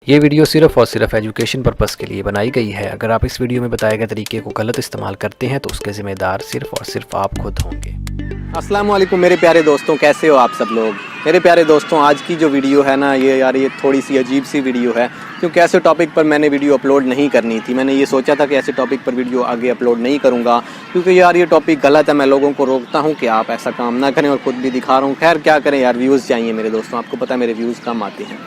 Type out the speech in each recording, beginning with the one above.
ये वीडियो सिर्फ और सिर्फ एजुकेशन पर्पस के लिए बनाई गई है। अगर आप इस वीडियो में बताए गए तरीके को गलत इस्तेमाल करते हैं तो उसके ज़िम्मेदार सिर्फ और सिर्फ आप खुद होंगे। अस्सलाम वालेकुम मेरे प्यारे दोस्तों, कैसे हो आप सब लोग। मेरे प्यारे दोस्तों, आज की जो वीडियो है ना ये थोड़ी सी अजीब सी वीडियो है, क्योंकि ऐसे टॉपिक पर मैंने वीडियो अपलोड नहीं करनी थी। मैंने ये सोचा था कि ऐसे टॉपिक पर वीडियो आगे अपलोड नहीं करूँगा, क्योंकि यार ये टॉपिक गलत है। मैं लोगों को रोकता हूँ कि आप ऐसा काम ना करें और ख़ुद भी दिखा रहा हूँ। खैर क्या करें यार, व्यूज़ चाहिए मेरे दोस्तों, आपको पता है मेरे व्यूज़ कम आते हैं।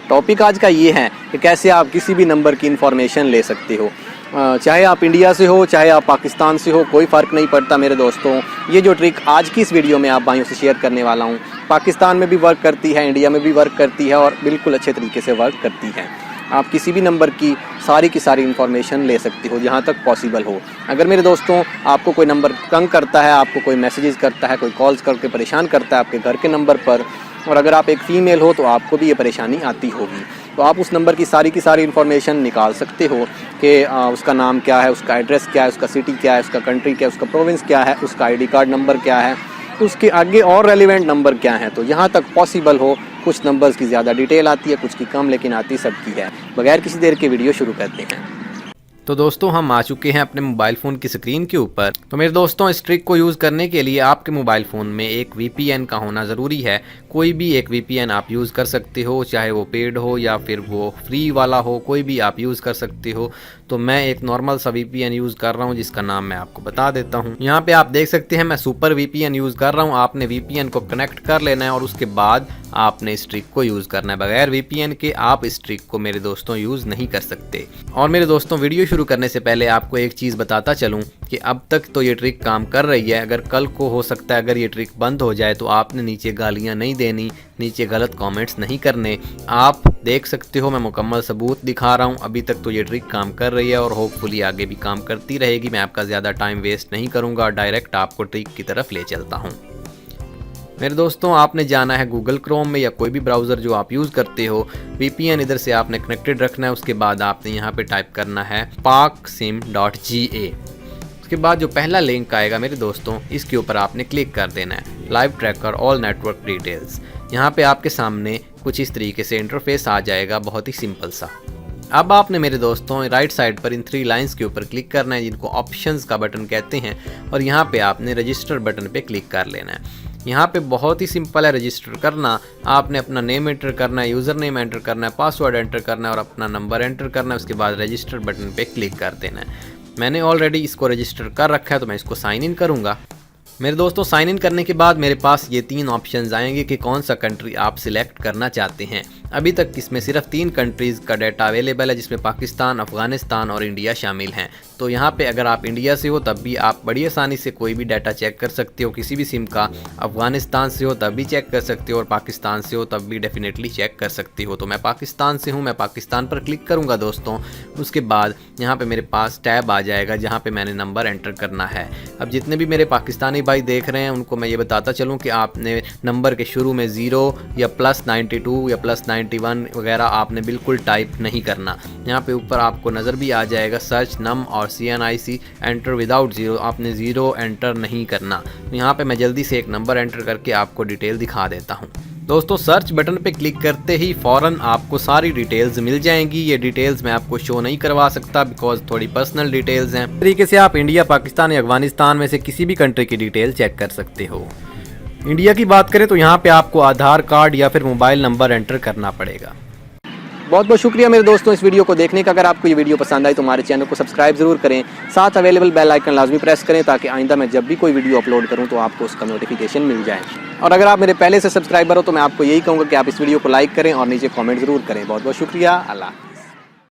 टॉपिक आज का ये है कि कैसे आप किसी भी नंबर की इन्फॉर्मेशन ले सकते हो, चाहे आप इंडिया से हो चाहे आप पाकिस्तान से हो, कोई फ़र्क नहीं पड़ता मेरे दोस्तों। ये जो ट्रिक आज की इस वीडियो में आप भाइयों से शेयर करने वाला हूँ, पाकिस्तान में भी वर्क करती है, इंडिया में भी वर्क करती है और बिल्कुल अच्छे तरीके से वर्क करती है। आप किसी भी नंबर की सारी इन्फॉर्मेशन ले सकते हो जहाँ तक पॉसिबल हो। अगर मेरे दोस्तों आपको कोई नंबर तंग करता है, आपको कोई मैसेजेस करता है, कोई कॉल्स करके परेशान करता है आपके घर के नंबर पर, और अगर आप एक फ़ीमेल हो तो आपको भी ये परेशानी आती होगी, तो आप उस नंबर की सारी इन्फॉर्मेशन निकाल सकते हो कि उसका नाम क्या है, उसका एड्रेस क्या है, उसका सिटी क्या है, उसका कंट्री क्या है, उसका प्रोविंस क्या है, उसका आईडी कार्ड नंबर क्या है, तो उसके आगे और रेलिवेंट नंबर क्या है। तो यहाँ तक पॉसिबल हो, कुछ नंबर्स की ज़्यादा डिटेल आती है, कुछ की कम, लेकिन आती सबकी है। बगैर किसी देर के वीडियो शुरू करते हैं। तो दोस्तों हम आ चुके हैं अपने मोबाइल फ़ोन की स्क्रीन के ऊपर। तो मेरे दोस्तों इस ट्रिक को यूज़ करने के लिए आपके मोबाइल फ़ोन में एक VPN का होना ज़रूरी है। कोई भी एक VPN आप यूज़ कर सकते हो, चाहे वो पेड हो या फिर वो फ्री वाला हो, कोई भी आप यूज़ कर सकते हो। तो मैं एक नॉर्मल सा VPN यूज़ कर रहा हूँ जिसका नाम मैं आपको बता देता हूँ। यहाँ पे आप देख सकते हैं मैं सुपर VPN यूज़ कर रहा हूँ। आपने VPN को कनेक्ट कर लेना है और उसके बाद आपने इस ट्रिक को यूज़ करना है। बगैर VPN के आप इस ट्रिक को मेरे दोस्तों यूज़ नहीं कर सकते। और मेरे दोस्तों वीडियो शुरू करने से पहले आपको एक चीज़ बताता चलूँ कि अब तक तो ये ट्रिक काम कर रही है। अगर कल को हो सकता है अगर ये ट्रिक बंद हो जाए तो आपने नीचे गालियाँ नहीं देनी, नीचे गलत कमेंट्स नहीं करने। आप देख सकते हो मैं मुकम्मल सबूत दिखा रहा हूँ। अभी तक तो ये ट्रिक काम कर रही है और होपफुली आगे भी काम करती रहेगी। मैं आपका ज़्यादा टाइम वेस्ट नहीं करूँगा और डायरेक्ट आपको ट्रिक की तरफ ले चलता हूँ। मेरे दोस्तों आपने जाना है गूगल क्रोम में या कोई भी ब्राउज़र जो आप यूज़ करते हो। VPN इधर से आपने कनेक्टेड रखना है। उसके बाद आपने यहाँ पे टाइप करना है paksim.ga। उसके बाद जो पहला लिंक आएगा मेरे दोस्तों, इसके ऊपर आपने क्लिक कर देना है। Live tracker all network details. यहाँ पे आपके सामने कुछ इस तरीके से इंटरफेस आ जाएगा, बहुत ही सिंपल सा। अब आपने मेरे दोस्तों राइट साइड पर इन 3 लाइंस के ऊपर क्लिक करना है, जिनको ऑप्शंस का बटन कहते हैं, और यहाँ पे आपने रजिस्टर बटन पे क्लिक कर लेना है। यहाँ पे बहुत ही सिंपल है रजिस्टर करना। आपने अपना नेम एंटर करना है, यूज़र नेम एंटर करना है, पासवर्ड एंटर करना है और अपना नंबर एंटर करना है। उसके बाद रजिस्टर बटन पे क्लिक कर देना है। मैंने ऑलरेडी इसको रजिस्टर कर रखा है तो मैं इसको साइन इन करूँगा। मेरे दोस्तों साइन इन करने के बाद मेरे पास ये 3 ऑप्शंस आएंगे कि कौन सा कंट्री आप सिलेक्ट करना चाहते हैं। अभी तक इसमें सिर्फ 3 कंट्रीज़ का डाटा अवेलेबल है, जिसमें पाकिस्तान, अफ़गानिस्तान और इंडिया शामिल हैं। तो यहाँ पे अगर आप इंडिया से हो तब भी आप बड़ी आसानी से कोई भी डाटा चेक कर सकते हो, किसी भी सिम का। अफ़गानिस्तान से हो तब भी चेक कर सकते हो और पाकिस्तान से हो तब भी डेफिनेटली चेक कर सकते हो। तो मैं पाकिस्तान से हूँ, मैं पाकिस्तान पर क्लिक करूँगा दोस्तों। उसके बाद यहाँ पर मेरे पास टैब आ जाएगा जहाँ पर मैंने नंबर एंटर करना है। अब जितने भी मेरे पाकिस्तानी भाई देख रहे हैं उनको मैं ये बताता चलूँ कि आपने नंबर के शुरू में 0 या +92 या +91 वगैरह आपने बिल्कुल टाइप नहीं करना। यहाँ पे ऊपर आपको नज़र भी आ जाएगा सर्च नम और CNIC एंटर विदाउट 0, आपने 0 एंटर नहीं करना। यहाँ पे मैं जल्दी से एक नंबर एंटर करके आपको डिटेल दिखा देता हूँ। दोस्तों सर्च बटन पे क्लिक करते ही फ़ौरन आपको सारी डिटेल्स मिल जाएंगी। ये डिटेल्स मैं आपको शो नहीं करवा सकता बिकॉज थोड़ी पर्सनल डिटेल्स हैं। इस तरीके से आप इंडिया, पाकिस्तान या अफगानिस्तान में से किसी भी कंट्री की डिटेल चेक कर सकते हो। इंडिया की बात करें तो यहाँ पे आपको आधार कार्ड या फिर मोबाइल नंबर एंटर करना पड़ेगा। बहुत बहुत शुक्रिया मेरे दोस्तों इस वीडियो को देखने का। अगर आपको ये वीडियो पसंद आई तो हमारे चैनल को सब्सक्राइब जरूर करें, साथ अवेलेबल बेल आइकन लाजमी प्रेस करें ताकि आइंदा मैं जब भी कोई वीडियो अपलोड करूं तो आपको उसका नोटिफिकेशन मिल जाए। और अगर आप मेरे पहले से सब्सक्राइबर हो तो मैं आपको यही कहूँगा कि आप इस वीडियो को लाइक करें और नीचे कॉमेंट जरूर करें। बहुत बहुत शुक्रिया। अल्लाह।